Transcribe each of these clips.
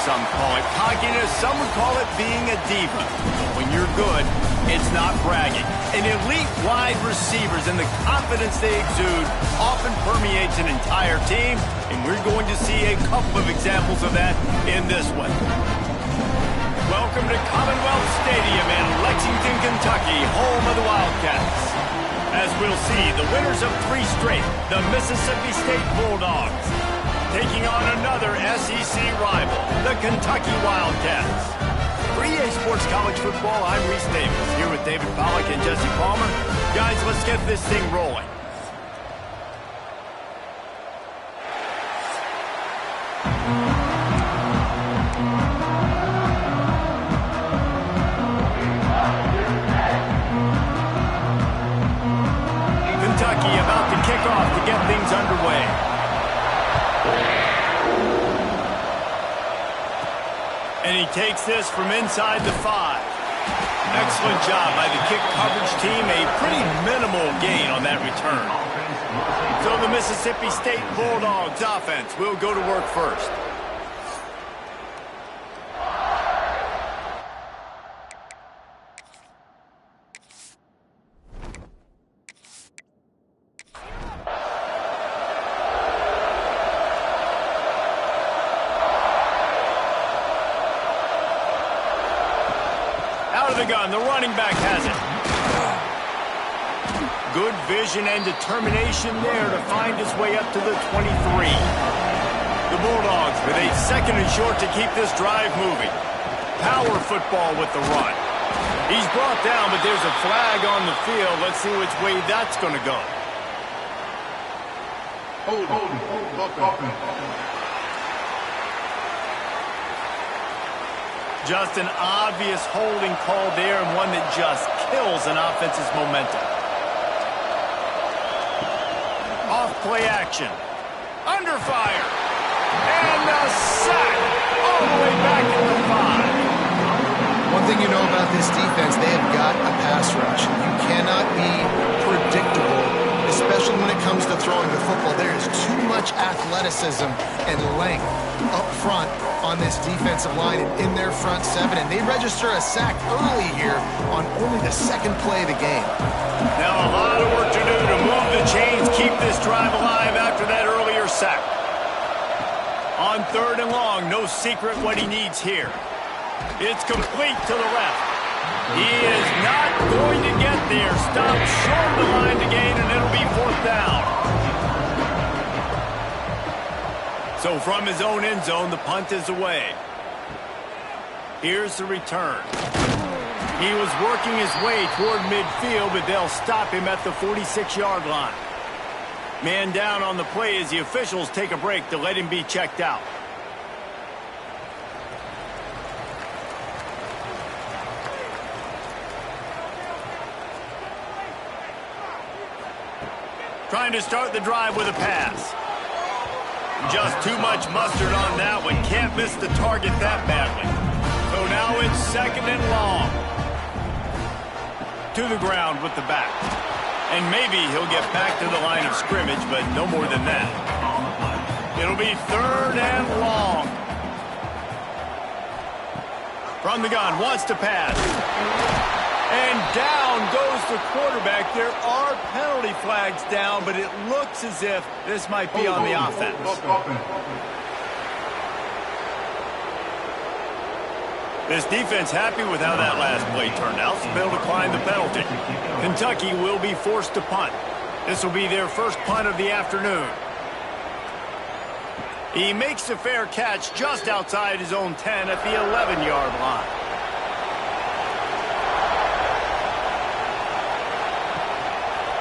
some call it cockiness, some would call it being a diva. But when you're good, it's not bragging. An elite wide receivers and the confidence they exude often permeates an entire team, and we're going to see a couple of examples of that in this one. Welcome to Commonwealth Stadium in Lexington, Kentucky, home of the Wildcats. As we'll see, the winners of 3 straight, the Mississippi State Bulldogs, taking on another SEC rival, the Kentucky Wildcats. For EA Sports College Football, I'm Reese Davis, here with David Pollack and Jesse Palmer. Guys, let's get this thing rolling. Kentucky about to kick off to get things underway. And he takes this from inside the 5. Excellent job by the kick coverage team. A pretty minimal gain on that return. So the Mississippi State Bulldogs offense will go to work first. The gun, the running back has it. Good vision and determination there to find his way up to the 23. The Bulldogs with a 2nd and short to keep this drive moving. Power football with the run. He's brought down, but there's a flag on the field. Let's see which way that's going to go. Hold. Just an obvious holding call there, and one that just kills an offense's momentum. Off play action. Under fire. And a sack all the way back at the 5. One thing you know about this defense, they have got a pass rush. You cannot be predictable, especially when it comes to throwing the football. There is too much athleticism and length up front on this defensive line and in their front 7, and they register a sack early here on only the 2nd play of the game. Now a lot of work to do to move the chains, keep this drive alive after that earlier sack. On 3rd and long, no secret what he needs here. It's complete to the left. He is not going to get there. Stopped short of the line to gain, and it'll be 4th down. So from his own end zone, the punt is away. Here's the return. He was working his way toward midfield, but they'll stop him at the 46-yard line. Man down on the play as the officials take a break to let him be checked out. Trying to start the drive with a pass. Just too much mustard on that one. Can't miss the target that badly. So now it's 2nd and long. To the ground with the back. And maybe he'll get back to the line of scrimmage, but no more than that. It'll be 3rd and long. From the gun, wants to pass. And down goes the quarterback. There are penalty flags down, but it looks as if this might be on the offense. This defense happy with how that last play turned out, so they'll decline the penalty. Kentucky will be forced to punt. This will be their first punt of the afternoon. He makes a fair catch just outside his own 10 at the 11-yard line.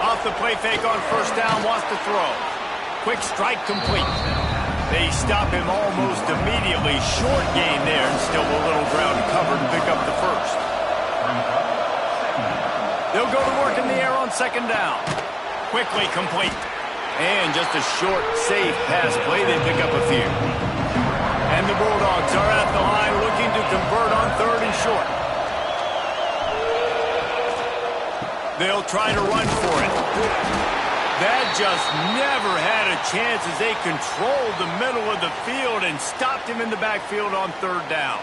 Off the play fake on 1st down, wants to throw. Quick strike complete. They stop him almost immediately. Short gain there, and still a little ground covered and pick up the 1st. They'll go to work in the air on 2nd down. Quickly complete. And just a short, safe pass play. They pick up a few. And the Bulldogs are at the line looking to convert on 3rd and short. They'll try to run for it. That just never had a chance as they controlled the middle of the field and stopped him in the backfield on third down.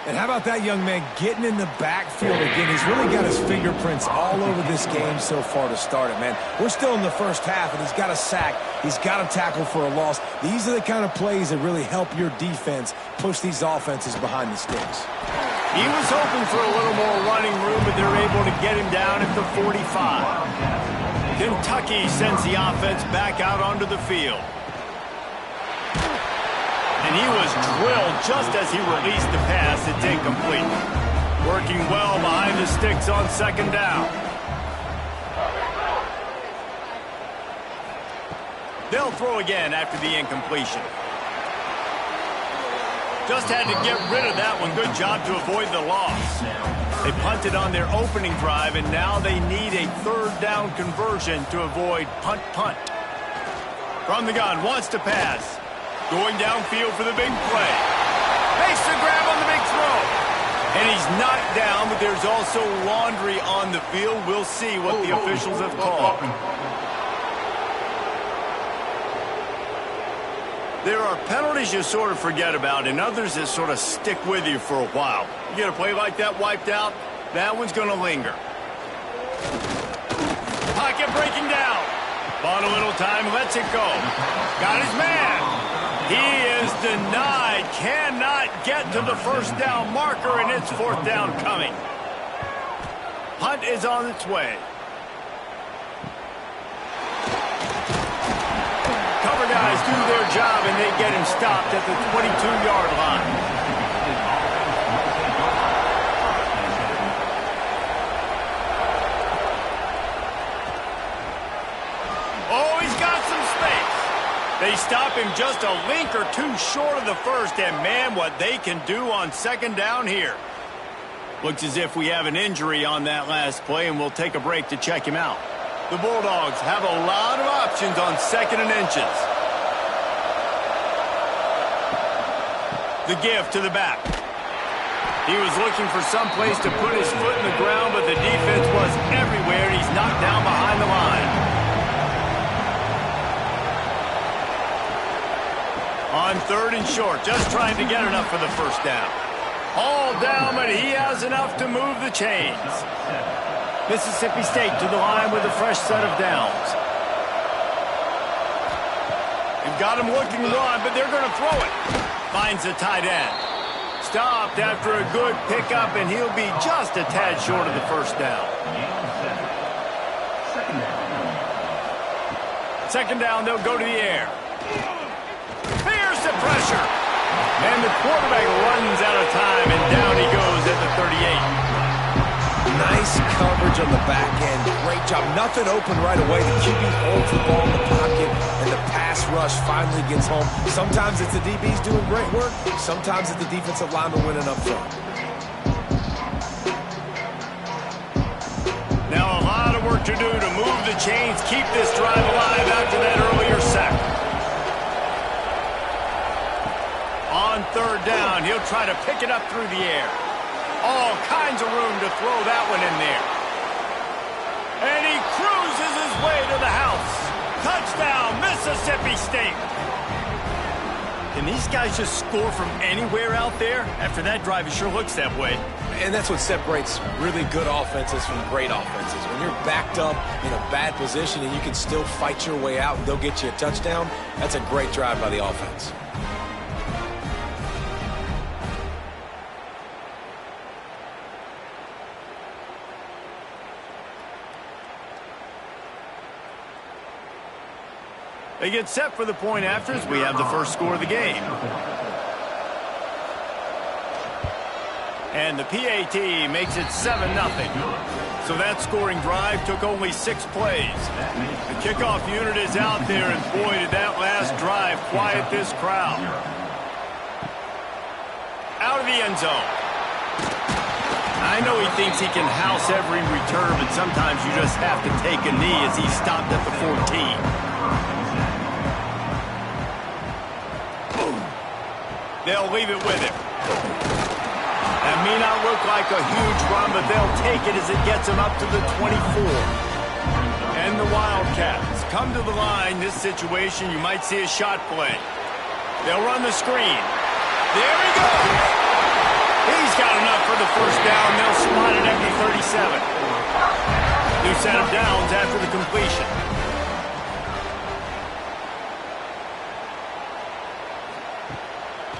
And how about that young man getting in the backfield again? He's really got his fingerprints all over this game so far to start it, man. We're still in the first half, and he's got a sack. He's got a tackle for a loss. These are the kind of plays that really help your defense push these offenses behind the sticks. He was hoping for a little more running room, but they're able to get him down at the 45. Kentucky sends the offense back out onto the field. And he was drilled just as he released the pass. It's incomplete. Working well behind the sticks on second down. They'll throw again after the incompletion. Just had to get rid of that one. Good job to avoid the loss. They punted on their opening drive, and now they need a third down conversion to avoid punt. From the gun, wants to pass. Going downfield for the big play. Makes the grab on the big throw. And he's knocked down, but there's also laundry on the field. We'll see what the officials have called. There are penalties you sort of forget about and others that sort of stick with you for a while. You get a play like that wiped out, that one's going to linger. Pocket breaking down. Bought a little time, lets it go. Got his man. He is denied. Cannot get to the first down marker, and it's fourth down coming. Punt is on its way. Cover guys do their job, and they get him stopped at the 22-yard line. Oh, he's got some space. They stop him just a link or two short of the first, and man, what they can do on second down here. Looks as if we have an injury on that last play, and we'll take a break to check him out. The Bulldogs have a lot of options on second and inches. The give to the back. He was looking for some place to put his foot in the ground, but the defense was everywhere, and he's knocked down behind the line. On third and short, just trying to get enough for the first down. All down, but he has enough to move the chains. Mississippi State to the line with a fresh set of downs. They've got him looking to run, but they're going to throw it. Finds the tight end. Stopped after a good pickup, and he'll be just a tad short of the first down. Second down, they'll go to the air. Fierce the pressure. And the quarterback runs out of time, and down he goes at the 38. Nice coverage on the back end. Great job. Nothing open right away. The QB holds the ball in the pocket, and the pass rush finally gets home. Sometimes it's the DBs doing great work. Sometimes it's the defensive lineman winning up front. Now a lot of work to do to move the chains, keep this drive alive after that earlier sack. On third down, he'll try to pick it up through the air. All kinds of room to throw that one in there. And he cruises his way to the house. Touchdown, Mississippi State. Can these guys just score from anywhere out there? After that drive, it sure looks that way. And that's what separates really good offenses from great offenses. When you're backed up in a bad position and you can still fight your way out and they'll get you a touchdown, that's a great drive by the offense. They get set for the point after as we have the first score of the game. And the PAT makes it 7-0. So that scoring drive took only 6 plays. The kickoff unit is out there, and boy, did that last drive quiet this crowd. Out of the end zone. I know he thinks he can house every return, but sometimes you just have to take a knee as he stopped at the 14. They'll leave it with him. That may not look like a huge run, but they'll take it as it gets him up to the 24. And the Wildcats come to the line. This situation, you might see a shot play. They'll run the screen. There he goes. He's got enough for the first down. They'll spot it at the 37. New set of downs after the completion.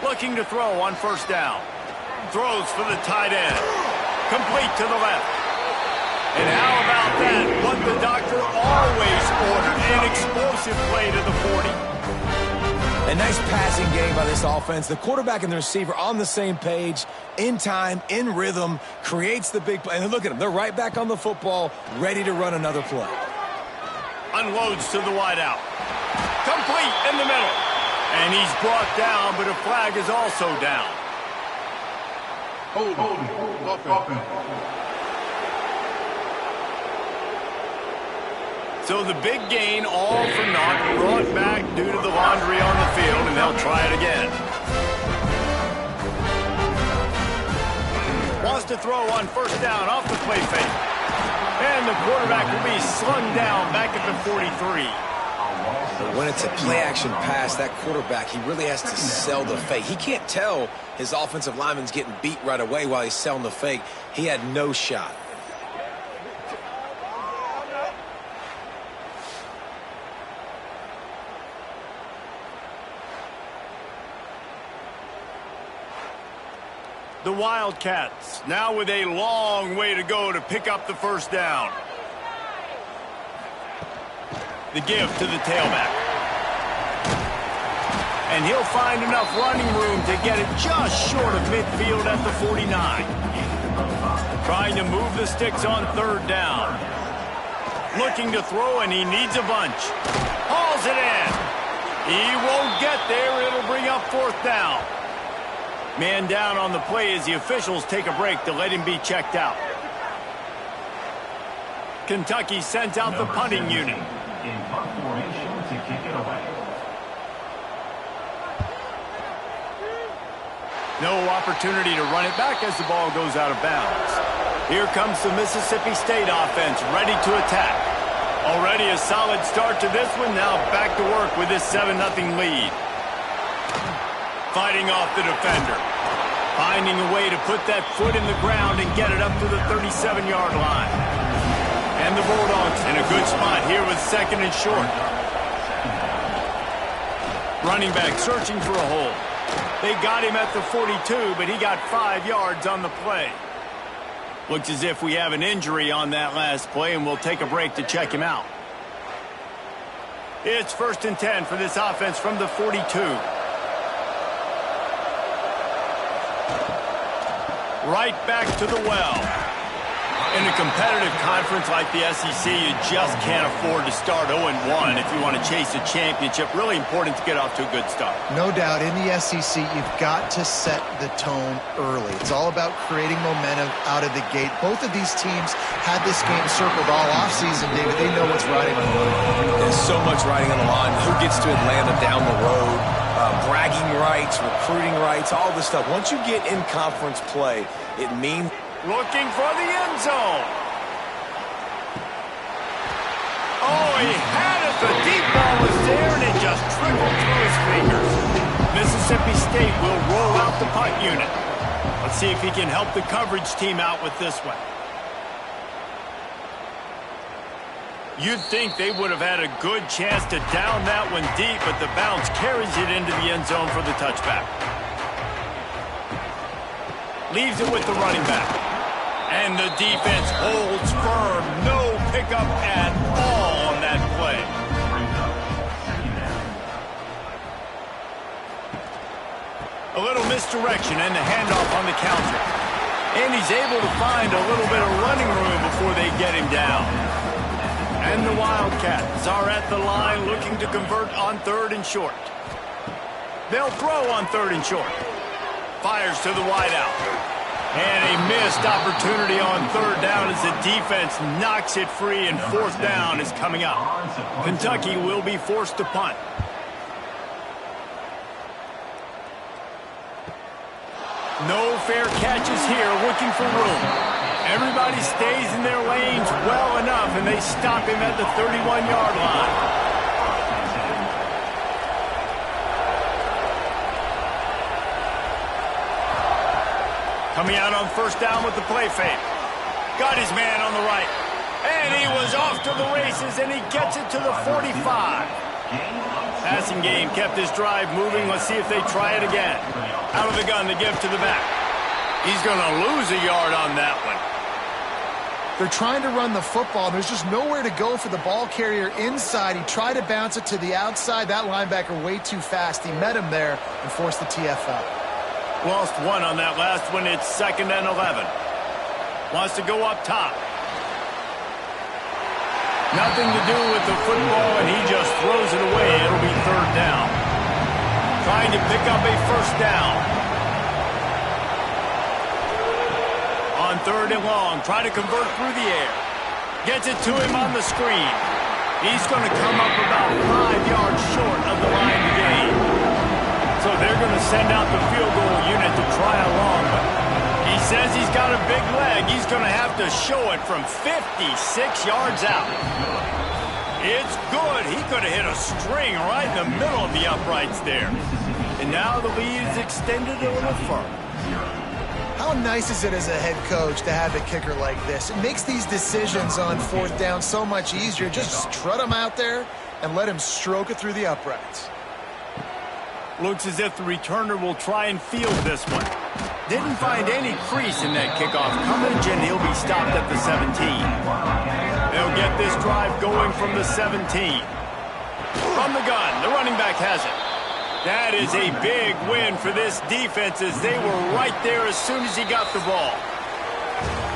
Looking to throw on first down. Throws for the tight end. Complete to the left. And how about that? What the doctor always ordered. An explosive play to the 40. A nice passing game by this offense. The quarterback and the receiver on the same page, in time, in rhythm, creates the big play. And look at them. They're right back on the football, ready to run another play. Unloads to the wideout. Complete in the middle. And he's brought down, but a flag is also down. Hold. So the big gain, all for naught, brought back due to the laundry on the field, and they'll try it again. Wants to throw on first down off the play fake. And the quarterback will be slung down back at the 43. When it's a play-action pass, that quarterback, he really has to sell the fake. He can't tell his offensive lineman's getting beat right away while he's selling the fake. He had no shot. The Wildcats now with a long way to go to pick up the first down. The give to the tailback. And he'll find enough running room to get it just short of midfield at the 49. Trying to move the sticks on third down. Looking to throw, and he needs a bunch. Hauls it in. He won't get there. It'll bring up fourth down. Man down on the play as the officials take a break to let him be checked out. Kentucky sent out the punting unit. In punt formation to kick it away. No opportunity to run it back as the ball goes out of bounds. Here comes the Mississippi State offense ready to attack. Already a solid start to this one. Now back to work with this 7-0 lead. Fighting off the defender. Finding a way to put that foot in the ground and get it up to the 37-yard line. And the Bulldogs in a good spot here with second and short. Running back searching for a hole. They got him at the 42, but he got 5 yards on the play. Looks as if we have an injury on that last play, and we'll take a break to check him out. It's 1st and 10 for this offense from the 42. Right back to the well. In a competitive conference like the SEC, you just can't afford to start 0-1 if you want to chase a championship. Really important to get off to a good start. No doubt, in the SEC, you've got to set the tone early. It's all about creating momentum out of the gate. Both of these teams had this game circled all offseason, David. They know what's riding on the line. There's so much riding on the line. Who gets to Atlanta down the road? Bragging rights, recruiting rights, all this stuff. Once you get in conference play, it means... Looking for the end zone. Oh, he had it. The deep ball was there, and it just trickled through his fingers. Mississippi State will roll out the punt unit. Let's see if he can help the coverage team out with this one. You'd think they would have had a good chance to down that one deep, but the bounce carries it into the end zone for the touchback. Leaves it with the running back. And the defense holds firm. No pickup at all on that play. A little misdirection and the handoff on the counter. And he's able to find a little bit of running room before they get him down. And the Wildcats are at the line looking to convert on 3rd and short. They'll throw on 3rd and short. Fires to the wideout. And a missed opportunity on 3rd down as the defense knocks it free, and 4th down is coming up. Kentucky will be forced to punt. No fair catches here, looking for room. Everybody stays in their lanes well enough and they stop him at the 31-yard line. Coming out on first down with the play fake. Got his man on the right. And he was off to the races, and he gets it to the 45. Passing game kept his drive moving. Let's see if they try it again. Out of the gun to give to the back. He's going to lose a yard on that one. They're trying to run the football. There's just nowhere to go for the ball carrier inside. He tried to bounce it to the outside. That linebacker way too fast. He met him there and forced the TFL. Lost one on that last one. It's 2nd and 11. Wants to go up top. Nothing to do with the football, and he just throws it away. It'll be 3rd down. Trying to pick up a 1st down. On 3rd and long, try to convert through the air. Gets it to him on the screen. He's going to come up about 5 yards short of the line to gain. So they're going to send out the field goal unit to try along. But he says he's got a big leg. He's going to have to show it from 56 yards out. It's good. He could have hit a string right in the middle of the uprights there. And now the lead is extended a little further. How nice is it as a head coach to have a kicker like this? It makes these decisions on 4th down so much easier. Just trot him out there and let him stroke it through the uprights. Looks as if the returner will try and field this one. Didn't find any crease in that kickoff coverage, and he'll be stopped at the 17. They'll get this drive going from the 17. From the gun, the running back has it. That is a big win for this defense, as they were right there as soon as he got the ball.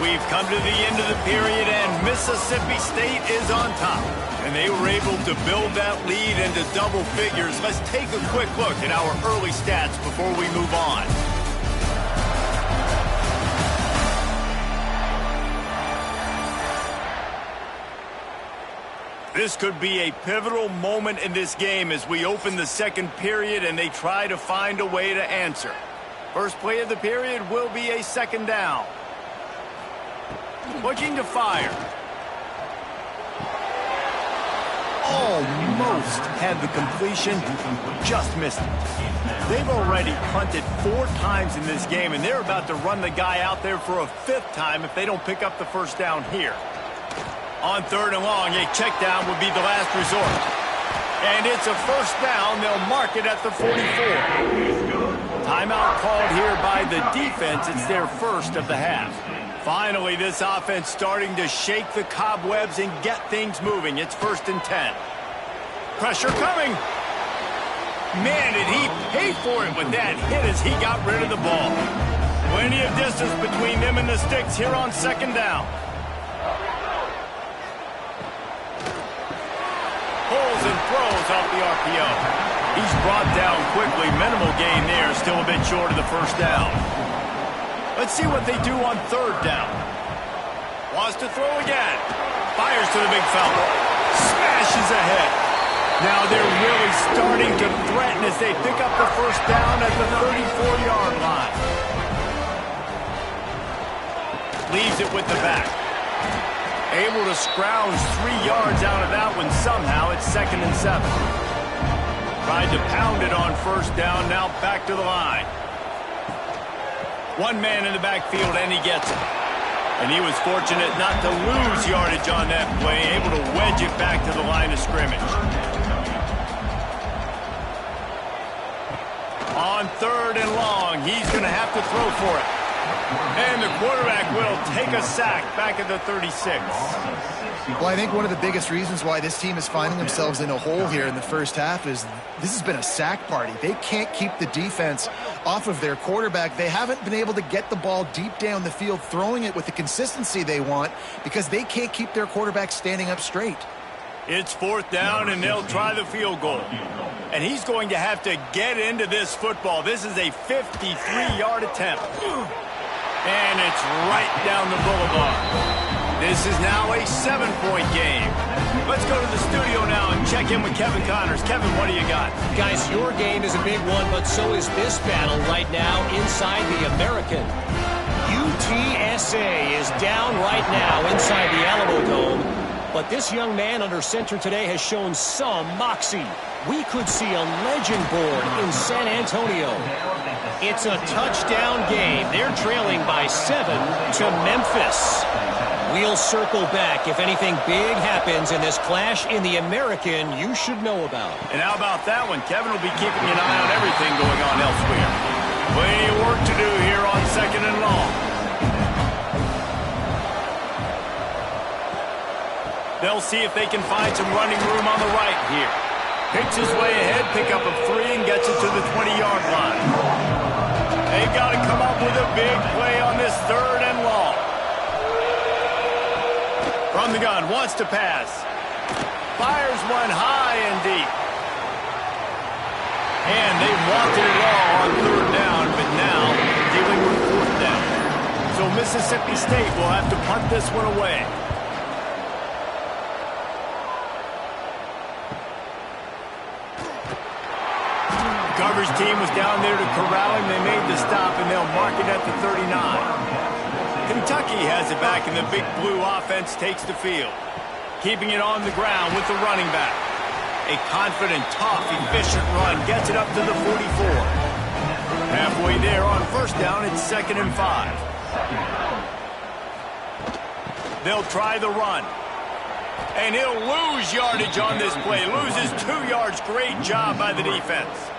We've come to the end of the period, and Mississippi State is on top. And they were able to build that lead into double figures. Let's take a quick look at our early stats before we move on. This could be a pivotal moment in this game as we open the 2nd period and they try to find a way to answer. First play of the period will be a 2nd down. Looking to fire. Almost had the completion, just missed it. They've already punted 4 times in this game, and they're about to run the guy out there for a 5th time if they don't pick up the 1st down here. On 3rd and long, a check down would be the last resort. And it's a 1st down. They'll mark it at the 44. Timeout called here by the defense. It's their 1st of the half. Finally, this offense starting to shake the cobwebs and get things moving. It's 1st and 10. Pressure coming. Man, did he pay for it with that hit as he got rid of the ball. Plenty of distance between them and the sticks here on 2nd down. Pulls and throws off the RPO. He's brought down quickly. Minimal gain there. Still a bit short of the 1st down. Let's see what they do on 3rd down. Wants to throw again. Fires to the big fella. Smashes ahead. Now they're really starting to threaten as they pick up the 1st down at the 34-yard line. Leaves it with the back. Able to scrounge 3 yards out of that one somehow. It's 2nd and 7. Tried to pound it on 1st down. Now back to the line. One man in the backfield, and he gets it. And he was fortunate not to lose yardage on that play, able to wedge it back to the line of scrimmage. On 3rd and long, he's going to have to throw for it. And the quarterback will take a sack back at the 36. Well, I think one of the biggest reasons why this team is finding themselves in a hole here in the 1st half is this has been a sack party. They can't keep the defense off of their quarterback. They haven't been able to get the ball deep down the field, throwing it with the consistency they want because they can't keep their quarterback standing up straight. It's 4th down, and they'll try the field goal. And he's going to have to get into this football. This is a 53-yard attempt. And it's right down the boulevard. This is now a 7-point game. Let's go to the studio now and check in with Kevin Connors. Kevin, what do you got? Guys, your game is a big one, but so is this battle right now inside the American. UTSA is down right now inside the Alamo Dome. But this young man under center today has shown some moxie. We could see a legend born in San Antonio. It's a touchdown game. They're trailing by 7 to Memphis. We'll circle back if anything big happens in this clash in the American you should know about. And how about that one? Kevin will be keeping an eye on everything going on elsewhere. Plenty of work to do here on 2nd and long. They'll see if they can find some running room on the right here. Picks his way ahead, pick up a 3, and gets it to the 20-yard line. They got to come up with a big play on this 3rd and long. From the gun, wants to pass. Fires one high and deep. And they wanted it all on 3rd down, but now dealing with 4th down. So Mississippi State will have to punt this one away. Coverage team was down there to corral him. They made the stop, and they'll mark it at the 39. Kentucky has it back, and the big blue offense takes the field. Keeping it on the ground with the running back. A confident, tough, efficient run gets it up to the 44. Halfway there on 1st down, it's 2nd and 5. They'll try the run. And he'll lose yardage on this play. Loses 2 yards. Great job by the defense.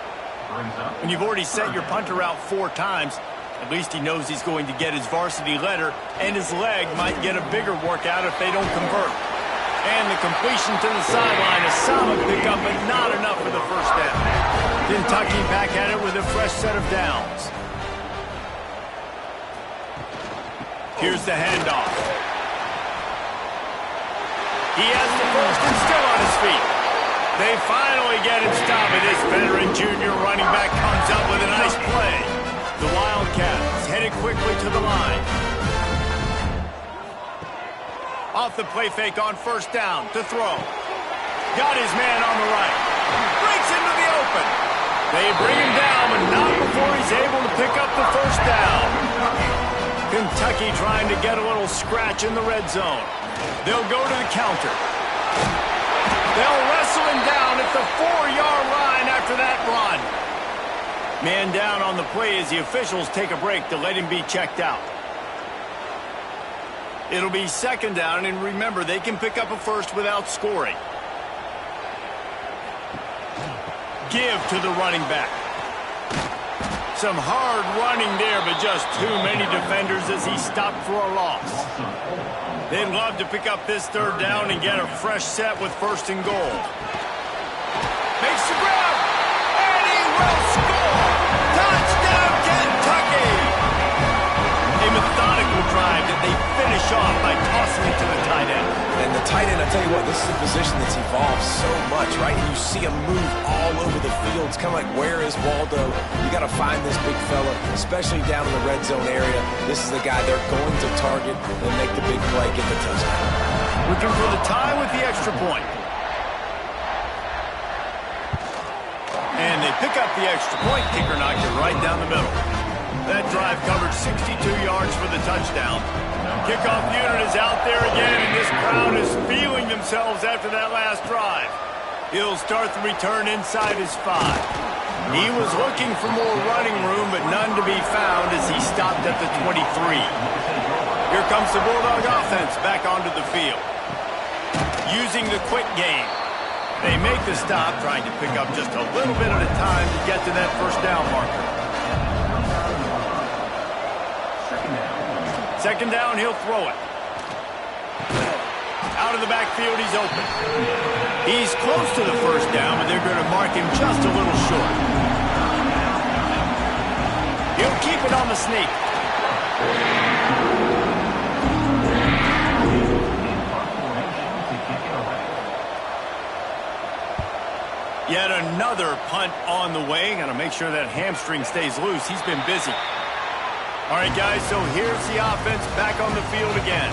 When you've already sent your punter out 4 times, at least he knows he's going to get his varsity letter, and his leg might get a bigger workout if they don't convert. And the completion to the sideline, a solid pickup, but not enough for the 1st down. Kentucky back at it with a fresh set of downs. Here's the handoff. He has the 1st and still on his feet. They finally get him stopped, and this veteran junior running back comes up with a nice play. The Wildcats headed quickly to the line. Off the play fake on 1st down to throw. Got his man on the right. Breaks into the open. They bring him down, but not before he's able to pick up the 1st down. Kentucky trying to get a little scratch in the red zone. They'll go to the counter. They'll wrestle him down at the 4-yard line after that run. Man down on the play as the officials take a break to let him be checked out. It'll be 2nd down, and remember, they can pick up a 1st without scoring. Give to the running back. Some hard running there, but just too many defenders as he stopped for a loss. They'd love to pick up this 3rd down and get a fresh set with 1st and goal. Makes the grab, and he will score! Touchdown, Kentucky! A methodical drive that they finish off by tossing it to the tight end. And the tight end, I tell you what, this is a position that's evolved so much, right? And you see him move all over the field. It's kind of like, where is Waldo? You got to find this big fella, especially down in the red zone area. This is the guy they're going to target and make the big play, get the touchdown. Looking for the tie with the extra point. And they pick up the extra point. Kicker knocked it right down the middle. That drive covered 62 yards for the touchdown. Kickoff unit is out there again, and this crowd is feeling themselves after that last drive. He'll start the return inside his 5. He was looking for more running room, but none to be found as he stopped at the 23. Here comes the Bulldog offense back onto the field. Using the quick game. They make the stop, trying to pick up just a little bit at a time to get to that 1st down marker. 2nd down, he'll throw it. Out of the backfield, he's open. He's close to the 1st down, but they're going to mark him just a little short. He'll keep it on the sneak. Yet another punt on the way. Got to make sure that hamstring stays loose. He's been busy. All right, guys, so here's the offense back on the field again.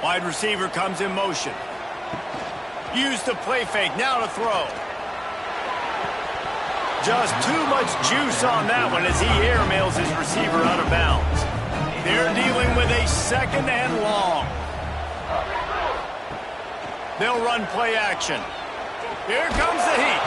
Wide receiver comes in motion. Use the play fake, now to throw. Just too much juice on that one as he airmails his receiver out of bounds. They're dealing with a second and long. They'll run play action. Here comes the heat.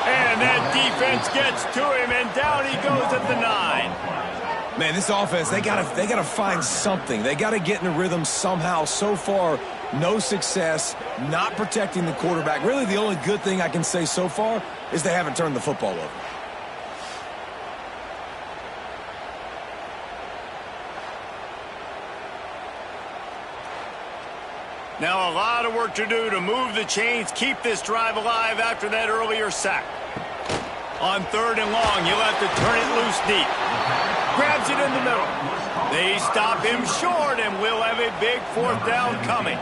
And that defense gets to him, and down he goes at the 9. Man, this offense, they gotta find something. They gotta get in a rhythm somehow. So far, no success, not protecting the quarterback. Really, the only good thing I can say so far is they haven't turned the football over. Now a lot of work to do to move the chains, keep this drive alive after that earlier sack. On 3rd and long, you'll have to turn it loose deep. Grabs it in the middle. They stop him short, and we'll have a big 4th down coming.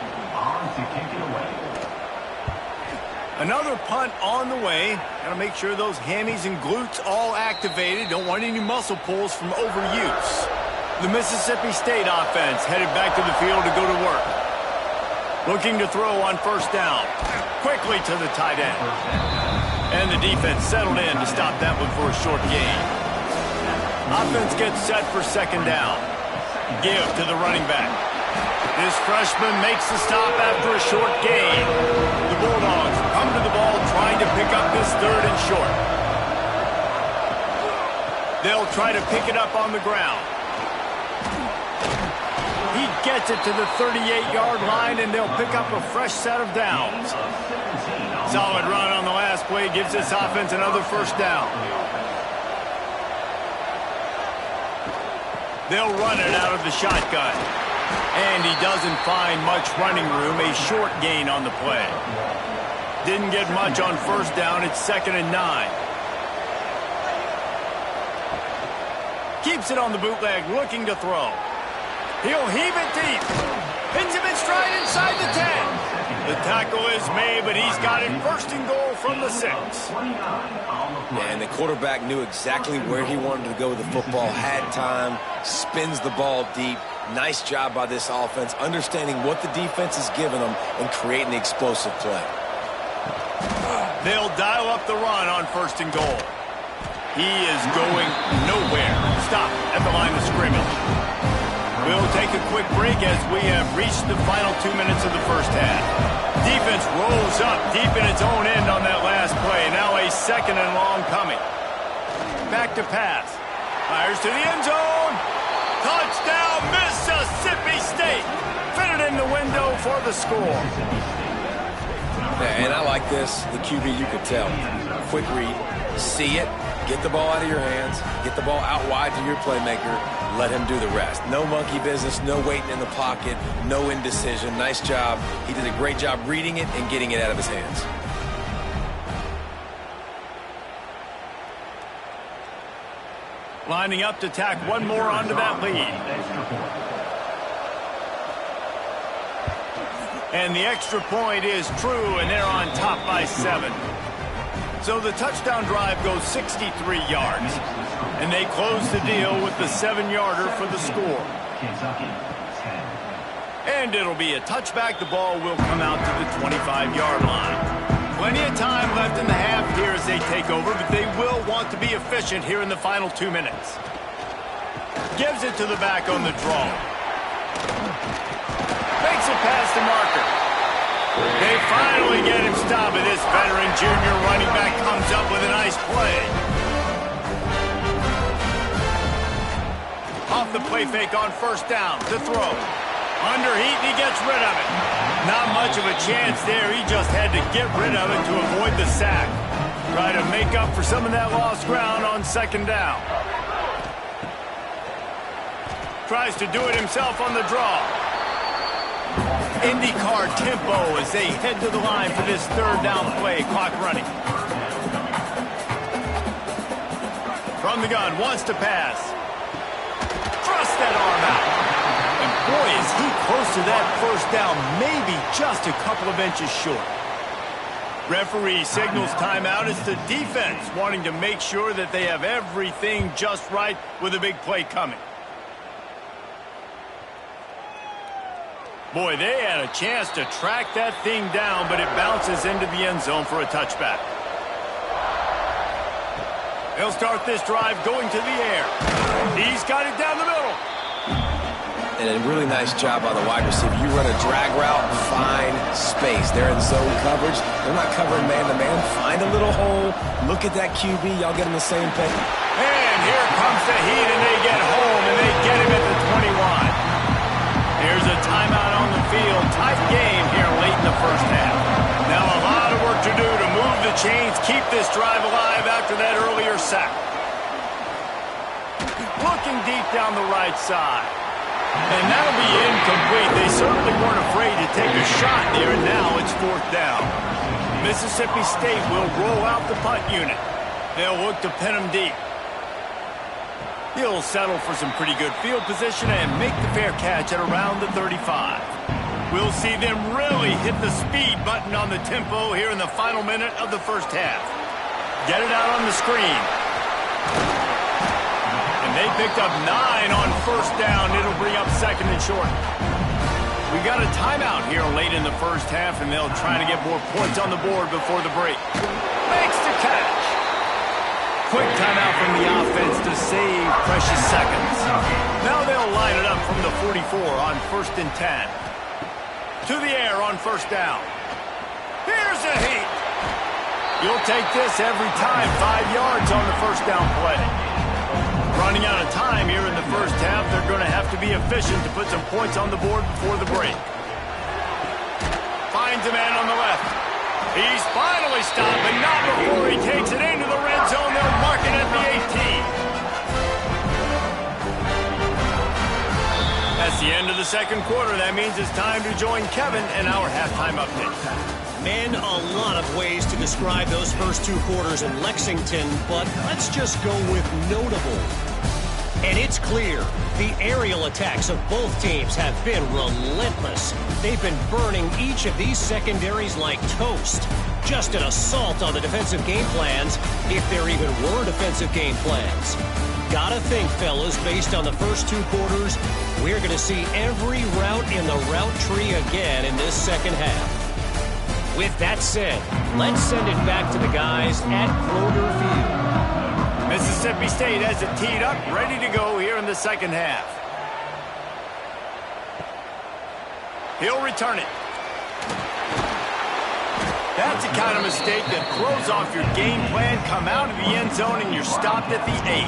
Another punt on the way. Got to make sure those hammies and glutes all activated. Don't want any muscle pulls from overuse. The Mississippi State offense headed back to the field to go to work. Looking to throw on 1st down. Quickly to the tight end. And the defense settled in to stop that one for a short gain. Offense gets set for 2nd down. Give to the running back. This freshman makes the stop after a short gain. The Bulldogs come to the ball trying to pick up this 3rd and short. They'll try to pick it up on the ground. He gets it to the 38-yard line, and they'll pick up a fresh set of downs. Solid run on the last play gives this offense another 1st down. They'll run it out of the shotgun. And he doesn't find much running room, a short gain on the play. Didn't get much on 1st down, it's 2nd and 9. Keeps it on the bootleg, looking to throw. He'll heave it deep. Hits him in stride inside the 10. The tackle is made, but he's got it 1st and goal from the 6. And the quarterback knew exactly where he wanted to go with the football, had time, spins the ball deep. Nice job by this offense, understanding what the defense is giving them and creating the explosive play. They'll dial up the run on 1st and goal. He is going nowhere. Stop at the line of scrimmage. We'll take a quick break as we have reached the final 2 minutes of the 1st half. Defense rolls up deep in its own end on that last play. Now a 2nd and long coming. Back to pass. Fires to the end zone. Touchdown, Mississippi State. Fitted in the window for the score. And I like this. The QB, you could tell. Quick read. See it. Get the ball out of your hands. Get the ball out wide to your playmaker. Let him do the rest. No monkey business, no waiting in the pocket, no indecision. Nice job. He did a great job reading it and getting it out of his hands. Lining up to tack one more onto that lead. And the extra point is true, and they're on top by 7. So the touchdown drive goes 63 yards. And they close the deal with the 7-yarder for the score. And it'll be a touchback. The ball will come out to the 25-yard line. Plenty of time left in the half here as they take over, but they will want to be efficient here in the final 2 minutes. Gives it to the back on the draw. Makes it past the marker. They finally get him stopped, but this veteran junior running back comes up with a nice play. Off the play fake on 1st down to throw. Under heat, and he gets rid of it. Not much of a chance there. He just had to get rid of it to avoid the sack. Try to make up for some of that lost ground on 2nd down. Tries to do it himself on the draw. IndyCar tempo as they head to the line for this 3rd down play. Clock running. From the gun, wants to pass. Thrust that arm out. And boy, is he close to that 1st down, maybe just a couple of inches short. Referee signals timeout. It's the defense wanting to make sure that they have everything just right with a big play coming. Boy, they had a chance to track that thing down, but it bounces into the end zone for a touchback. They'll start this drive going to the air. He's got it down the middle. And a really nice job by the wide receiver. You run a drag route, find space. They're in zone coverage. They're not covering man-to-man. Find a little hole. Look at that QB. Y'all get on the same page. And here comes the heat, and they get home, and they get him at the 21. Here's a timeout on the field. Tight game here late in the first half. Now a lot of work to do to move the chains, keep this drive alive after that earlier sack. Looking deep down the right side. And that'll be incomplete. They certainly weren't afraid to take a shot there, and now it's 4th down. Mississippi State will roll out the punt unit. They'll look to pin them deep. He'll settle for some pretty good field position and make the fair catch at around the 35. We'll see them really hit the speed button on the tempo here in the final minute of the first half. Get it out on the screen. And they picked up 9 on 1st down. It'll bring up 2nd and short. We got a timeout here late in the first half, and they'll try to get more points on the board before the break. Makes the catch. Quick timeout from the offense to save precious seconds. Now they'll line it up from the 44 on 1st and 10. To the air on 1st down. Here's a heat. You'll take this every time. 5 yards on the 1st down play. Running out of time here in the first half. They're going to have to be efficient to put some points on the board before the break. Finds a man on the left. He's finally stopped, but not before he takes it into the red zone. They'll mark it at the 18. That's the end of the second quarter. That means it's time to join Kevin in our halftime update. Man, a lot of ways to describe those first 2 quarters in Lexington, but let's just go with notable. And it's clear, the aerial attacks of both teams have been relentless. They've been burning each of these secondaries like toast. Just an assault on the defensive game plans, if there even were defensive game plans. Gotta think, fellas, based on the first 2 quarters, we're going to see every route in the route tree again in this second half. With that said, let's send it back to the guys at Kroger Field. Mississippi State has it teed up, ready to go here in the second half. He'll return it. That's the kind of mistake that throws off your game plan. Come out of the end zone and you're stopped at the 8.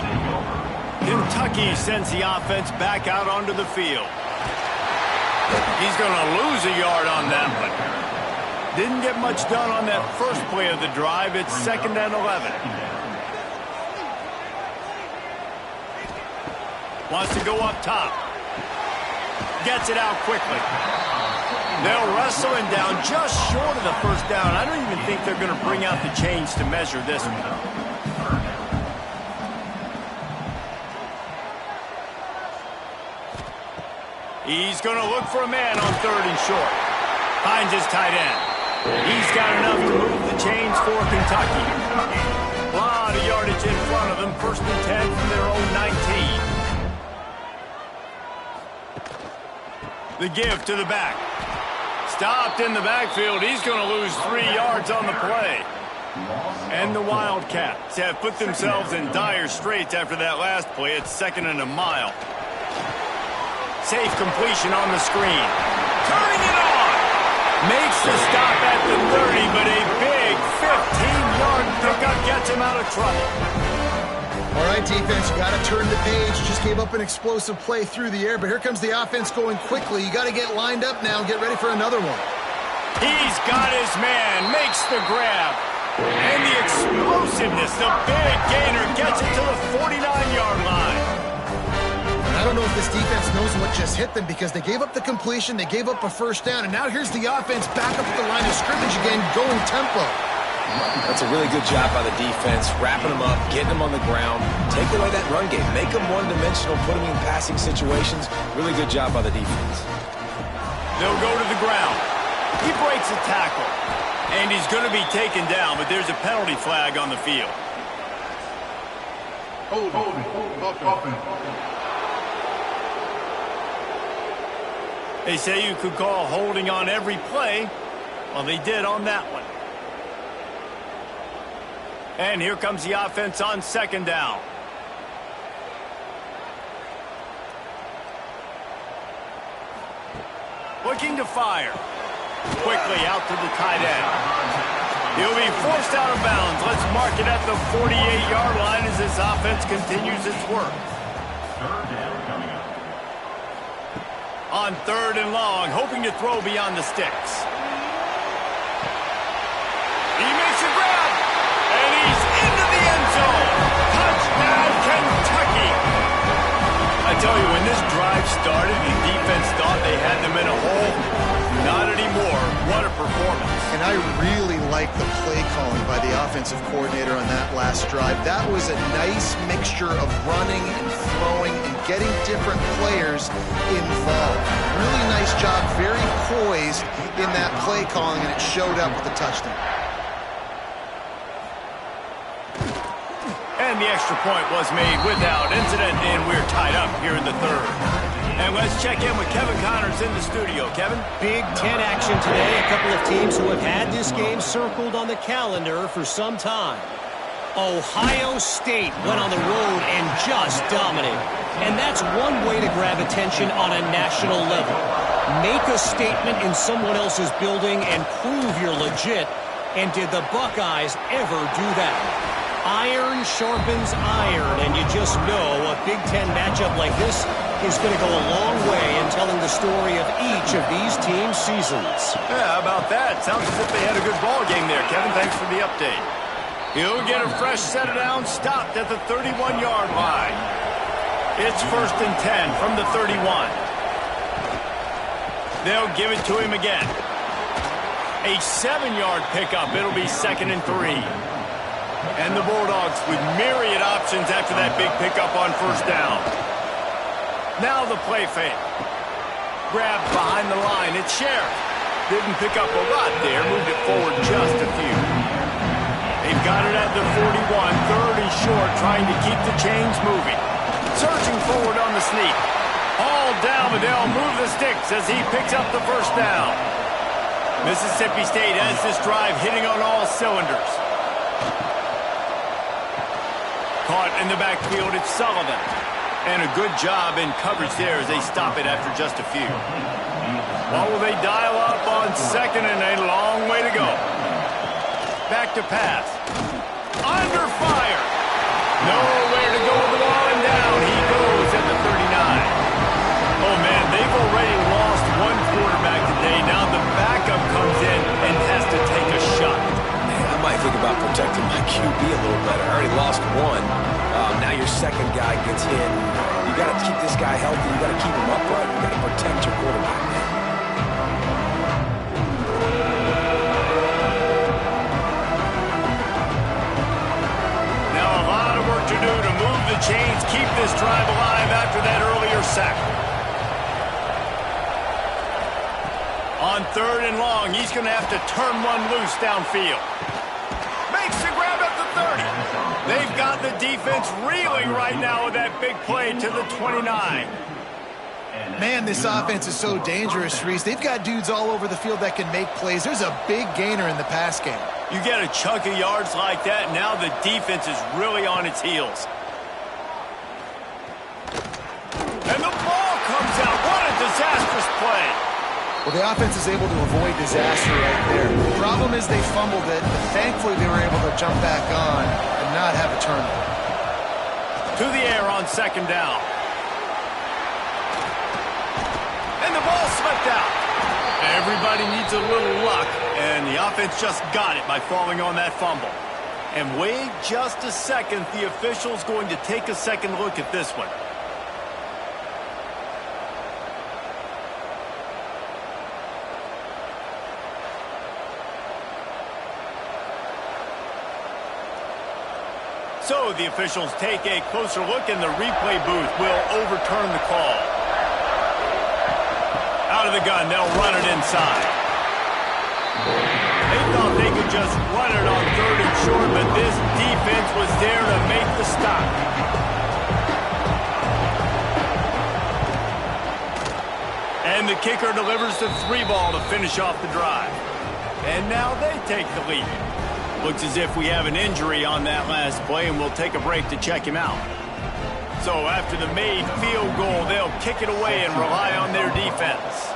Kentucky sends the offense back out onto the field. He's going to lose a yard on that one. Didn't get much done on that first play of the drive. It's 2nd and 11. Wants to go up top. Gets it out quickly. They'll wrestle him down just short of the 1st down. I don't even think they're going to bring out the chains to measure this one. He's going to look for a man on 3rd and short. Finds his tight end. He's got enough to move the chains for Kentucky. A lot of yardage in front of them. 1st and 10 from their own 19. The give to the back. Stopped in the backfield. He's going to lose 3 yards on the play. And the Wildcats have put themselves in dire straits after that last play. It's 2nd and a mile. Safe completion on the screen. Turning it on. Makes the stop at the 30, but a big 15-yard pickup gets him out of trouble. All right, defense, you got to turn the page. Just gave up an explosive play through the air, but here comes the offense going quickly. You got to get lined up now and get ready for another one. He's got his man, makes the grab. And the explosiveness, the big gainer gets it to the 49-yard line. I don't know if this defense knows what just hit them because they gave up the completion, they gave up a 1st down, and now here's the offense back up at the line of scrimmage again, going tempo. That's a really good job by the defense, wrapping them up, getting them on the ground, taking away that run game, make them one-dimensional, put them in passing situations. Really good job by the defense. They'll go to the ground. He breaks a tackle, and he's going to be taken down, but there's a penalty flag on the field. Hold it. They say you could call holding on every play. Well, they did on that one. And here comes the offense on 2nd down. Looking to fire. Quickly out to the tight end. He'll be forced out of bounds. Let's mark it at the 48-yard line as this offense continues its work. Third down coming up. On 3rd and long, hoping to throw beyond the sticks. He makes a grab, and he's into the end zone. Touchdown, Kentucky. I tell you, when this drive started, the defense thought they had them in a hole. Not anymore. What a performance. And I really like the play calling by the offensive coordinator on that last drive. That was a nice mixture of running and throwing and getting different players involved. Really nice job, very poised in that play calling, and it showed up with a touchdown. And the extra point was made without incident, and we're tied up here in the 3rd. And let's check in with Kevin Connors in the studio. Kevin? Big Ten action today. A couple of teams who have had this game circled on the calendar for some time. Ohio State went on the road and just dominated. And that's one way to grab attention on a national level. Make a statement in someone else's building and prove you're legit. And did the Buckeyes ever do that? Iron sharpens iron, and you just know a Big Ten matchup like this is going to go a long way in telling the story of each of these teams' seasons. Yeah, how about that? Sounds as if they had a good ball game there, Kevin. Thanks for the update. He'll get a fresh set of downs, stopped at the 31-yard line. It's 1st and 10 from the 31. They'll give it to him again. A 7-yard pickup. It'll be 2nd and 3. And the Bulldogs with myriad options after that big pickup on 1st down. Now the play fake. Grab behind the line. It's Sheriff. Didn't pick up a lot there. Moved it forward just a few. They've got it at the 41. 3rd and short, trying to keep the chains moving. Surging forward on the sneak. All down, but they'll move the sticks as he picks up the 1st down. Mississippi State has this drive hitting on all cylinders. Caught in the backfield, it's Sullivan. And a good job in coverage there as they stop it after just a few. Well, will they dial up on 2nd and a long way to go? Back to pass. Under fire. Nowhere to go with the ball, and down he goes at the 39. Oh, man, they've already lost one quarterback today. Now the backup comes in and has to take a shot. I might think about protecting my QB a little better. I already lost one. Now your second guy gets hit. You got to keep this guy healthy. You got to keep him upright. You got to protect your quarterback. Now a lot of work to do to move the chains, keep this drive alive after that earlier sack. On 3rd and long, he's going to have to turn one loose downfield. Makes the grab at the 30. They've got the defense reeling right now with that big play to the 29. Man, this offense is so dangerous, Reese. They've got dudes all over the field that can make plays. There's a big gainer in the pass game. You get a chunk of yards like that, now the defense is really on its heels. And the ball comes out. What a disastrous play. Well, the offense is able to avoid disaster right there. The problem is they fumbled it, but thankfully they were able to jump back on and not have a turnover. To the air on 2nd down. And the ball slipped out. Everybody needs a little luck, and the offense just got it by falling on that fumble. And wait just a second, the official's going to take a second look at this one. So the officials take a closer look, and the replay booth will overturn the call. Out of the gun, they'll run it inside. They thought they could just run it on 3rd and short, but this defense was there to make the stop. And the kicker delivers the 3 ball to finish off the drive. And now they take the lead. Looks as if we have an injury on that last play, and we'll take a break to check him out. So after the made field goal, they'll kick it away and rely on their defense.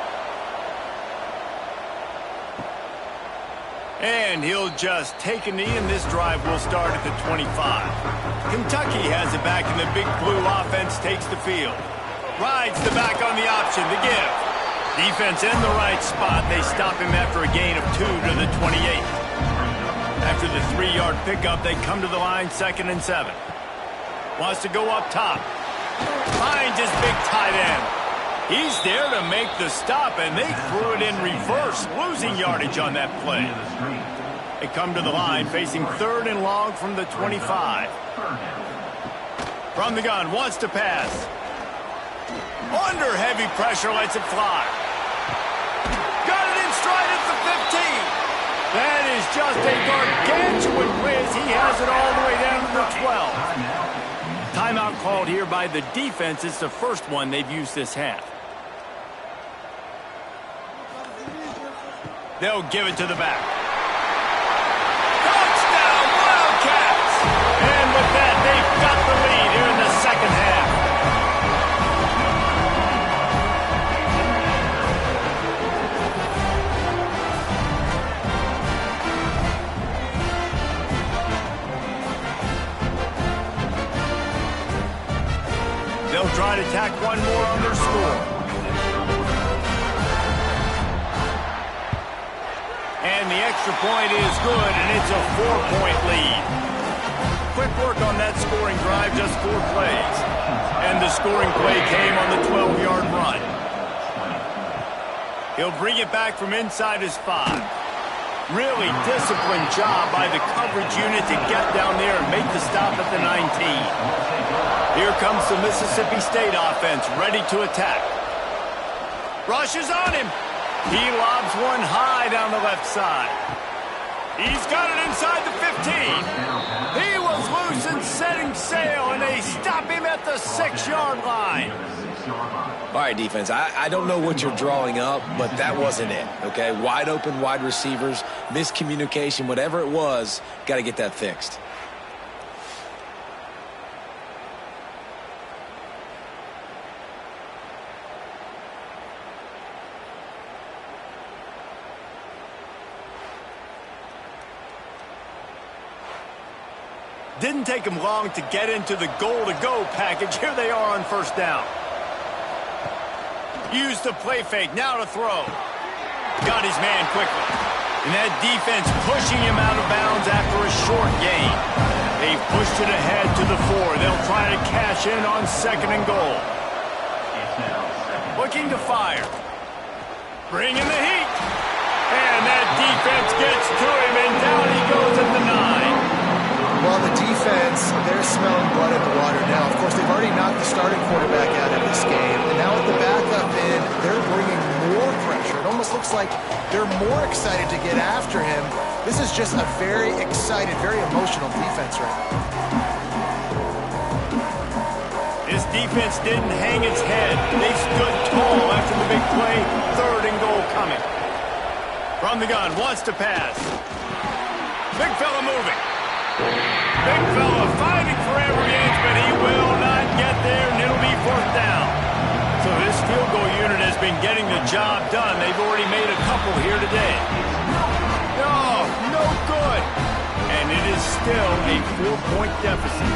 And he'll just take a knee, and this drive will start at the 25. Kentucky has it back, and the big blue offense takes the field. Rides the back on the option to give. Defense in the right spot. They stop him after a gain of 2 to the 28. After the 3-yard pickup, they come to the line 2nd and 7. Wants to go up top. Finds his big tight end. He's there to make the stop, and they threw it in reverse, losing yardage on that play. They come to the line, facing 3rd and long from the 25. From the gun, wants to pass. Under heavy pressure, lets it fly. Got it in stride at the 15. That is just a gargantuan play as he has it all the way down to the 12. Timeout called here by the defense. It's the first one they've used this half. They'll give it to the back. Touchdown, Wildcats! And with that, they've got the lead here in the second half. They'll try to tack one more on their score. And the extra point is good, and it's a 4-point lead. Quick work on that scoring drive, just 4 plays. And the scoring play came on the 12-yard run. He'll bring it back from inside his 5. Really disciplined job by the coverage unit to get down there and make the stop at the 19. Here comes the Mississippi State offense, ready to attack. Rushes on him. He lobs one high down the left side. He's got it inside the 15. He was loose and setting sail, and they stop him at the 6-yard line. All right, defense, I don't know what you're drawing up, but that wasn't it, okay? Wide open wide receivers, miscommunication, whatever it was, got to get that fixed. Didn't take him long to get into the goal-to-go package. Here they are on first down. Use the play fake, now to throw. Got his man quickly. And that defense pushing him out of bounds after a short gain. They've pushed it ahead to the 4. They'll try to cash in on 2nd and goal. Looking to fire. Bring in the heat. And that defense gets to him, and down he goes at the 9. Well, the defense, they're smelling blood in the water now. Of course, they've already knocked the starting quarterback out of this game. And now with the backup in, they're bringing more pressure. It almost looks like they're more excited to get after him. This is just a very excited, very emotional defense right now. This defense didn't hang its head. They stood tall after the big play. 3rd and goal coming. From the gun, wants to pass. Big fella moving. Big fella fighting for every inch, but he will not get there, and it'll be 4th down. So this field goal unit has been getting the job done. They've already made a couple here today. No good. And it is still a 4-point deficit.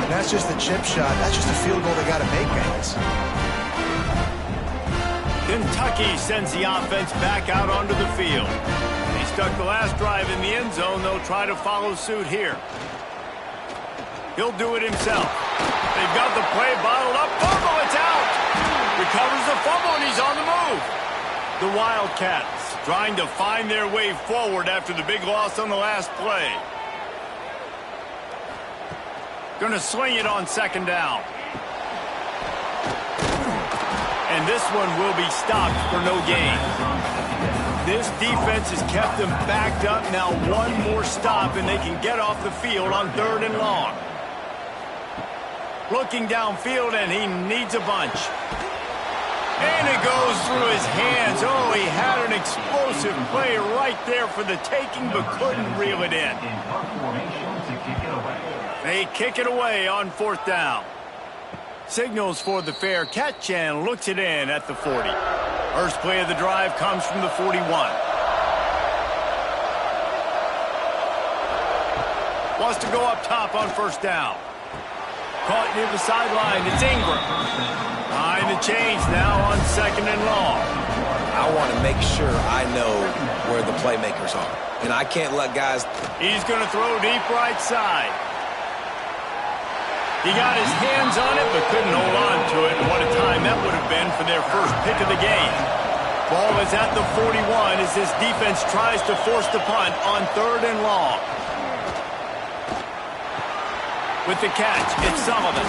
And that's just the chip shot. That's just a field goal they got to make, guys. Kentucky sends the offense back out onto the field. They stuck the last drive in the end zone. They'll try to follow suit here. He'll do it himself. They've got the play bottled up. Fumble, it's out. Recovers the fumble, and he's on the move. The Wildcats trying to find their way forward after the big loss on the last play. Going to swing it on 2nd down. And this one will be stopped for no gain. This defense has kept them backed up. Now one more stop, and they can get off the field on 3rd and long. Looking downfield, and he needs a bunch. And it goes through his hands. Oh, he had an explosive play right there for the taking, but couldn't reel it in. They kick it away on 4th down. Signals for the fair catch and looks it in at the 40. First play of the drive comes from the 41. Wants to go up top on first down. Caught near the sideline. It's Ingram. Behind the chains now on second and long. I want to make sure I know where the playmakers are. And I can't let guys... He's going to throw deep right side. He got his hands on it, but couldn't hold on to it. And what a time that would have been for their first pick of the game. Ball is at the 41 as this defense tries to force the punt on third and long. With the catch, it's Sullivan.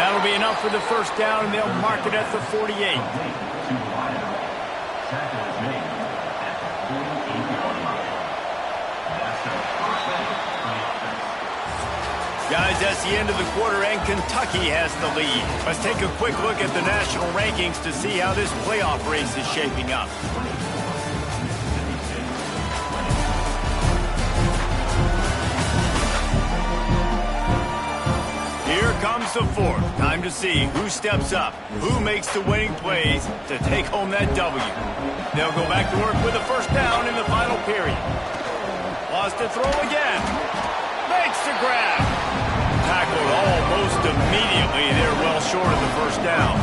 That'll be enough for the first down, and they'll mark it at the 48. Guys, that's the end of the quarter, and Kentucky has the lead. Let's take a quick look at the national rankings to see how this playoff race is shaping up. Here comes the fourth. Time to see who steps up, who makes the winning plays to take home that W. They'll go back to work with a first down in the final period. Lost to throw again. Makes the grab. Tackled almost immediately. They're well short of the first down.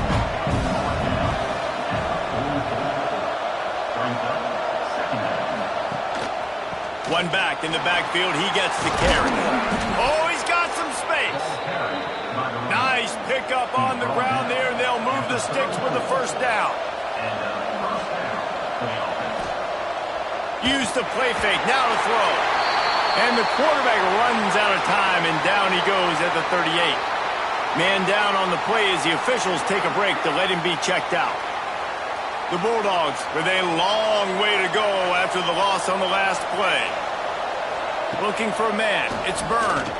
One back in the backfield. He gets the carry. Oh, he's got some space. Nice pickup on the ground there, and they'll move the sticks with the first down. Use the play fake. Now to throw. And the quarterback runs out of time, and down he goes at the 38. Man down on the play as the officials take a break to let him be checked out. The Bulldogs with a long way to go after the loss on the last play. Looking for a man. It's Byrne.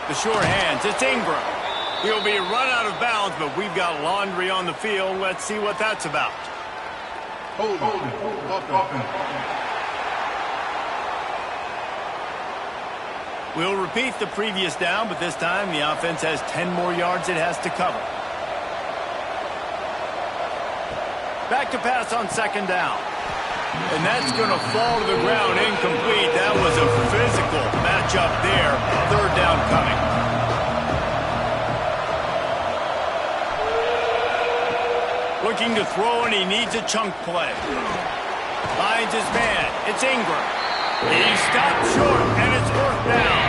The sure hands. It's Ingram. He'll be run out of bounds, but we've got laundry on the field. Let's see what that's about. Hold it. We'll repeat the previous down, but this time the offense has 10 more yards it has to cover. Back to pass on second down. And that's going to fall to the ground incomplete. That was a physical matchup there. Third down coming. Looking to throw, and he needs a chunk play. Finds his man. It's Ingram. He stopped short, and it's fourth down.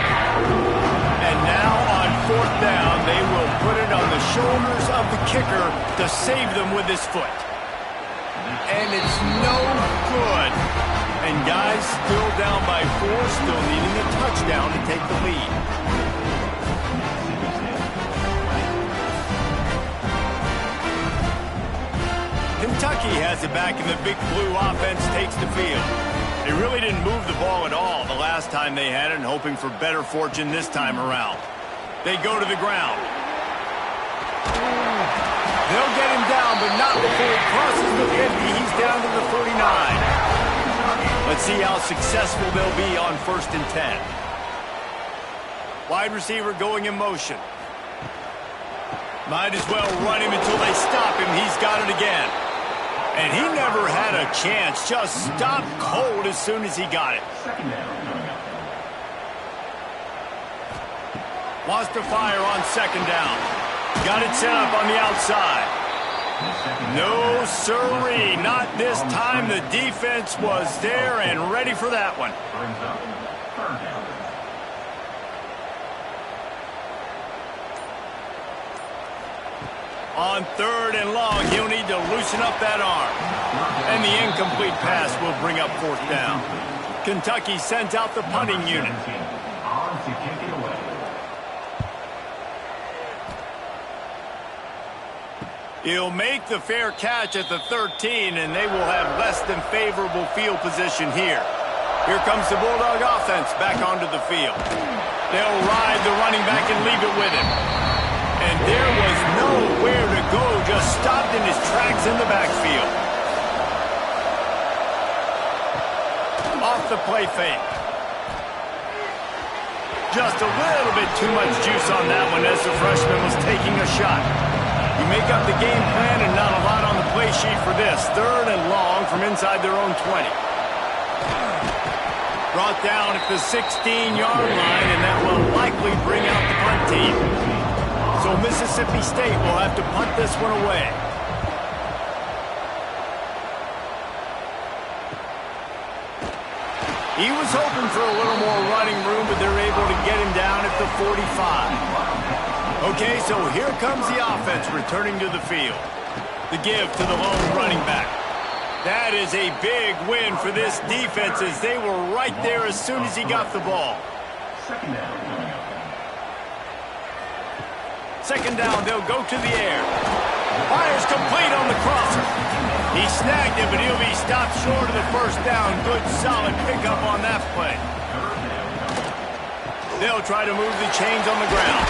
And now on fourth down, they will put it on the shoulders of the kicker to save them with his foot. And it's no good. And guys still down by 4, still needing a touchdown to take the lead. Kentucky has it back, and the Big Blue offense takes the field. They really didn't move the ball at all the last time they had it, and hoping for better fortune this time around. They go to the ground. They'll get him down, but not before he crosses the 50. He's down to the 49. Let's see how successful they'll be on 1st and 10. Wide receiver going in motion. Might as well run him until they stop him. He's got it again. And he never had a chance. Just stopped cold as soon as he got it. Wants to fire on second down. Got it set up on the outside. No, sirree. Not this time. The defense was there and ready for that one. On third and long, he'll need to loosen up that arm. And the incomplete pass will bring up fourth down. Kentucky sends out the punting unit. He'll make the fair catch at the 13, and they will have less than favorable field position here. Here comes the Bulldog offense back onto the field. They'll ride the running back and leave it with him. And there was nowhere to go, just stopped in his tracks in the backfield. Off the play fake. Just a little bit too much juice on that one as the freshman was taking a shot. You make up the game plan and not a lot on the play sheet for this. Third and long from inside their own 20. Brought down at the 16-yard line, and that will likely bring out the punt team. So Mississippi State will have to punt this one away. He was hoping for a little more running room, but they're able to get him down at the 45. Okay, so here comes the offense returning to the field. The give to the lone running back. That is a big win for this defense as they were right there as soon as he got the ball. Second down coming up. Second down, they'll go to the air. Fires complete on the crosser. He snagged it, but he'll be stopped short of the first down. Good, solid pickup on that play. They'll try to move the chains on the ground.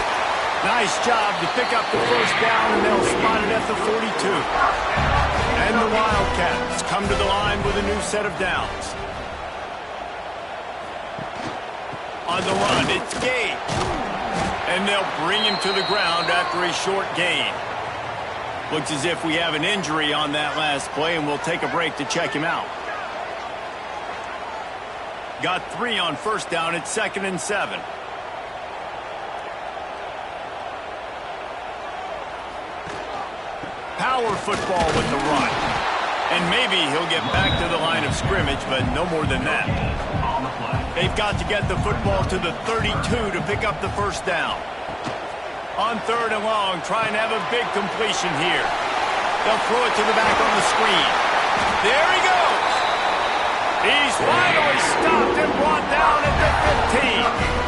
Nice job to pick up the first down, and they'll spot it at the 42. And the Wildcats come to the line with a new set of downs. On the run, it's Gage. And they'll bring him to the ground after a short gain. Looks as if we have an injury on that last play, and we'll take a break to check him out. Got 3 on first down at 2nd and 7. Power football with the run. And maybe he'll get back to the line of scrimmage, but no more than that. They've got to get the football to the 32 to pick up the first down. On 3rd and long, trying to have a big completion here. They'll throw it to the back on the screen. There he goes. He's finally stopped and brought down at the 15.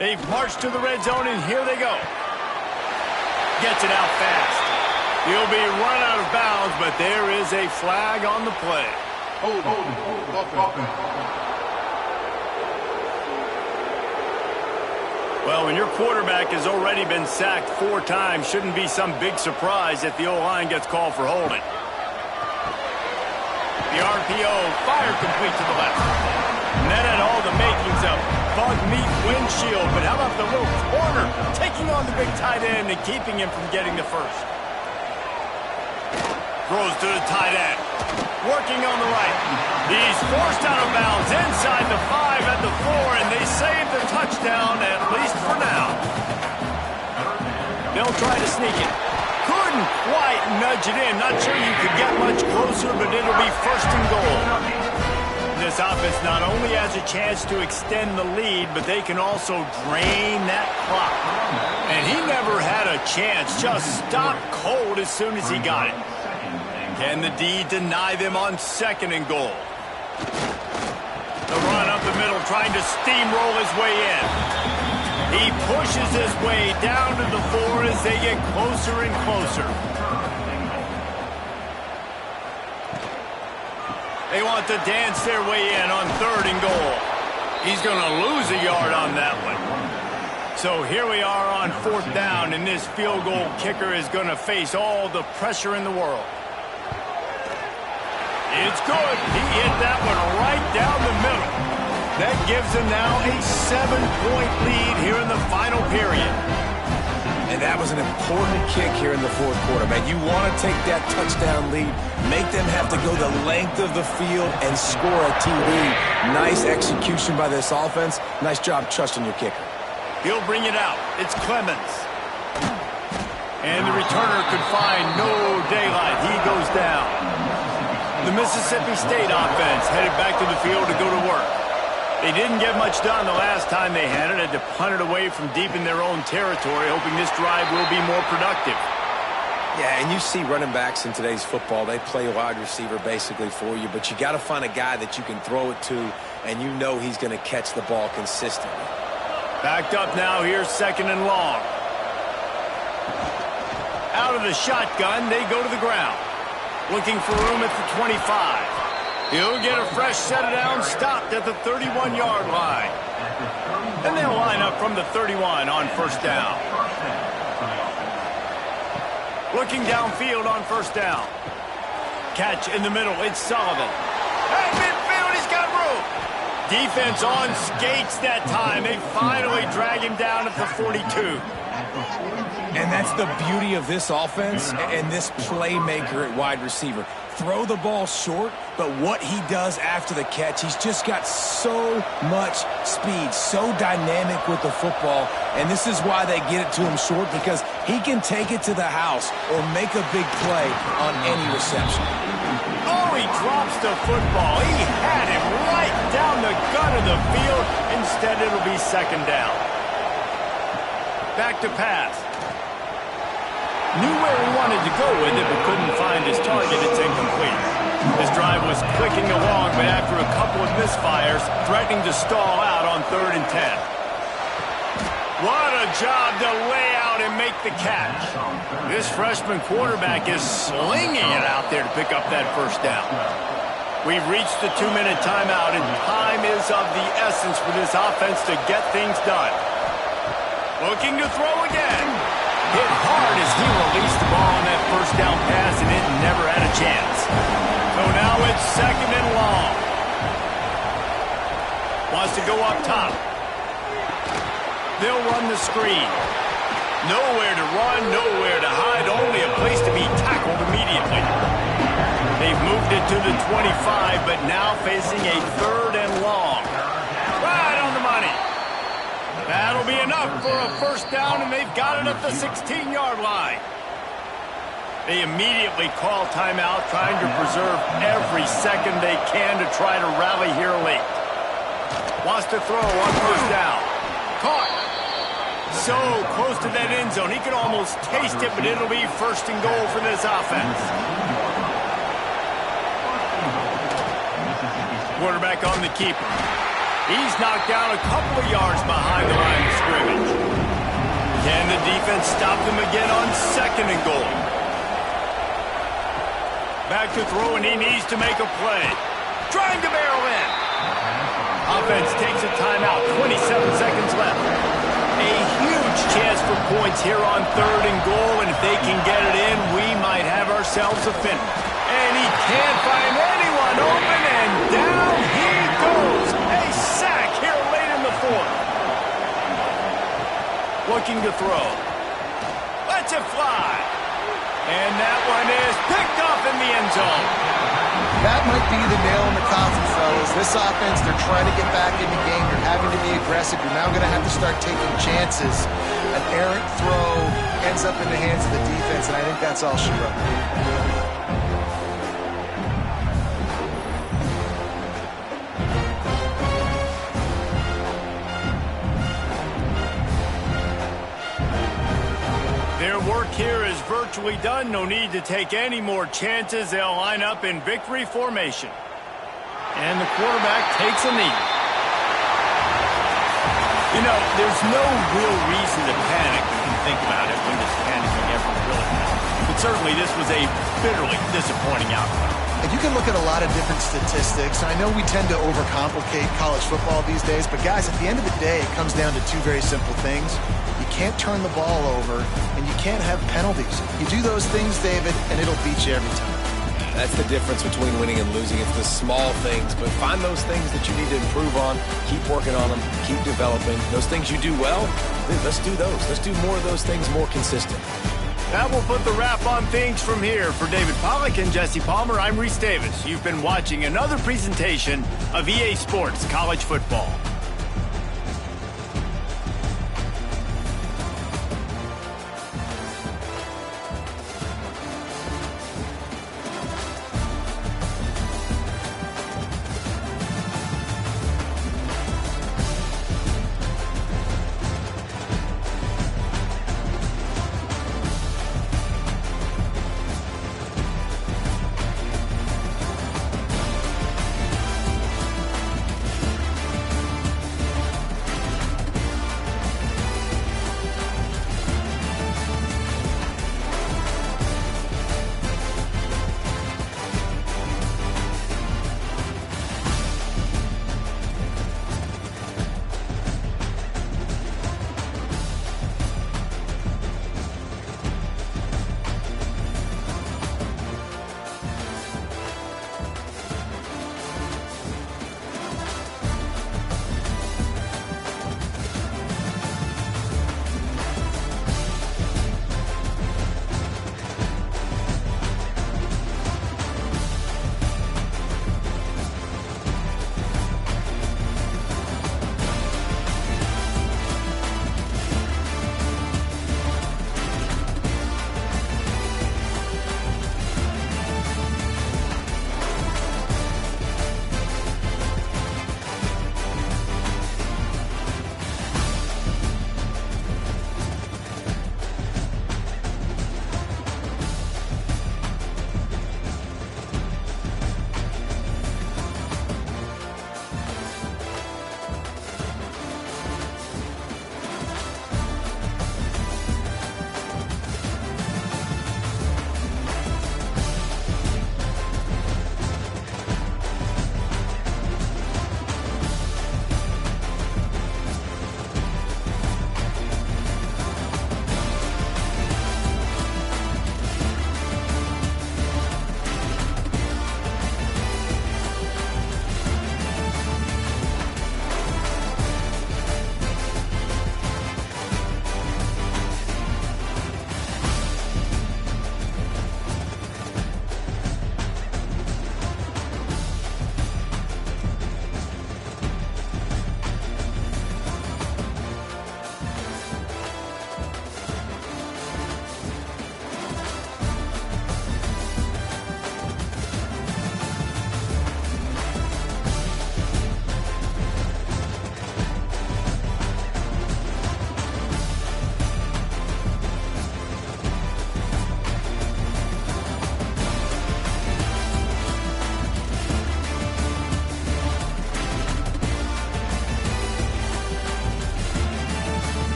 They've marched to the red zone, and here they go. Gets it out fast. He'll be run out of bounds, but there is a flag on the play. Hold. Well, when your quarterback has already been sacked 4 times, shouldn't be some big surprise if the O-line gets called for holding. The RPO fired complete to the left. And that had all the makings of bug meat windshield, but how about the little corner taking on the big tight end and keeping him from getting the first? Throws to the tight end. Working on the right. He's forced out of bounds inside the 5 at the 4, and they save the touchdown, at least for now. They'll try to sneak it. Couldn't quite nudge it in. Not sure you could get much closer, but it'll be 1st and goal. This offense not only has a chance to extend the lead, but they can also drain that clock. And he never had a chance. Just stopped cold as soon as he got it. Can the D deny them on 2nd and goal? The run up the middle, trying to steamroll his way in. He pushes his way down to the 4 as they get closer and closer. They want to dance their way in on 3rd and goal. He's going to lose a yard on that one. So here we are on 4th down, and this field goal kicker is going to face all the pressure in the world. It's good. He hit that one right down the middle. That gives them now a 7-point lead here in the final period. And that was an important kick here in the 4th quarter, man. You want to take that touchdown lead, make them have to go the length of the field and score a TD. Nice execution by this offense. Nice job trusting your kicker. He'll bring it out. It's Clemens. And the returner could find no daylight. He goes down. The Mississippi State offense headed back to the field to go to work. They didn't get much done the last time they had it. Had to punt it away from deep in their own territory, hoping this drive will be more productive. Yeah, and you see running backs in today's football, they play wide receiver basically for you, but you got to find a guy that you can throw it to, and you know he's going to catch the ball consistently. Backed up now here, 2nd and long. Out of the shotgun, they go to the ground. Looking for room at the 25. He'll get a fresh set of downs, stopped at the 31-yard line. And they'll line up from the 31 on 1st down. Looking downfield on 1st down. Catch in the middle, it's Sullivan. Hey, midfield, he's got room. Defense on skates that time. They finally drag him down at the 42. And that's the beauty of this offense and this playmaker at wide receiver. Throw the ball short, but what he does after the catch, he's just got so much speed, so dynamic with the football, and this is why they get it to him short, because he can take it to the house or make a big play on any reception. Oh, he drops the football. He had him right down the gut of the field. Instead, it'll be second down. Back to pass. Knew where he wanted to go with it, but couldn't find his target. It's incomplete. His drive was clicking along, but after a couple of misfires, threatening to stall out on 3rd and 10. What a job to lay out and make the catch. This freshman quarterback is slinging it out there to pick up that first down. We've reached the 2-minute timeout, and time is of the essence for this offense to get things done. Looking to throw again. Hit hard as he released the ball on that first down pass, and it never had a chance. So now it's 2nd and long. Wants to go up top. They'll run the screen. Nowhere to run, nowhere to hide, only a place to be tackled immediately. They've moved it to the 25, but now facing a 3rd and long. Right on the money. That'll be enough for a first down, and they've got it at the 16-yard line. They immediately call timeout, trying to preserve every second they can to try to rally here late. Wants to throw on first down. Caught. So close to that end zone. He could almost taste it, but it'll be 1st and goal for this offense. Quarterback on the keeper. He's knocked down a couple of yards behind the line of scrimmage. Can the defense stop them again on 2nd and goal? Back to throw, and he needs to make a play. Trying to barrel in. Offense takes a timeout. 27 seconds left. A huge chance for points here on 3rd and goal, and if they can get it in, we might have ourselves a finish. And he can't find anyone open, and down he goes. A sack here late in the 4th. Looking to throw. Lets it fly. And that one is picked off in the end zone. That might be the nail in the coffin, fellas. This offense, they're trying to get back in the game. You're having to be aggressive. You're now going to have to start taking chances. An errant throw ends up in the hands of the defense, and I think that's all she wrote. Their work here is virtually done. No need to take any more chances. They'll line up in victory formation. And the quarterback takes a knee. You know, there's no real reason to panic when you think about it, when this panicking ever really happened. But certainly this was a bitterly disappointing outcome. And you can look at a lot of different statistics. I know we tend to overcomplicate college football these days, but guys, at the end of the day, it comes down to 2 very simple things. You can't turn the ball over, and you can't have penalties. You do those things, David, and it'll beat you every time. That's the difference between winning and losing. It's the small things, but find those things that you need to improve on. Keep working on them. Keep developing. Those things you do well, let's do those. Let's do more of those things more consistent. That will put the wrap on things from here. For David Pollack and Jesse Palmer, I'm Reese Davis. You've been watching another presentation of EA Sports College Football.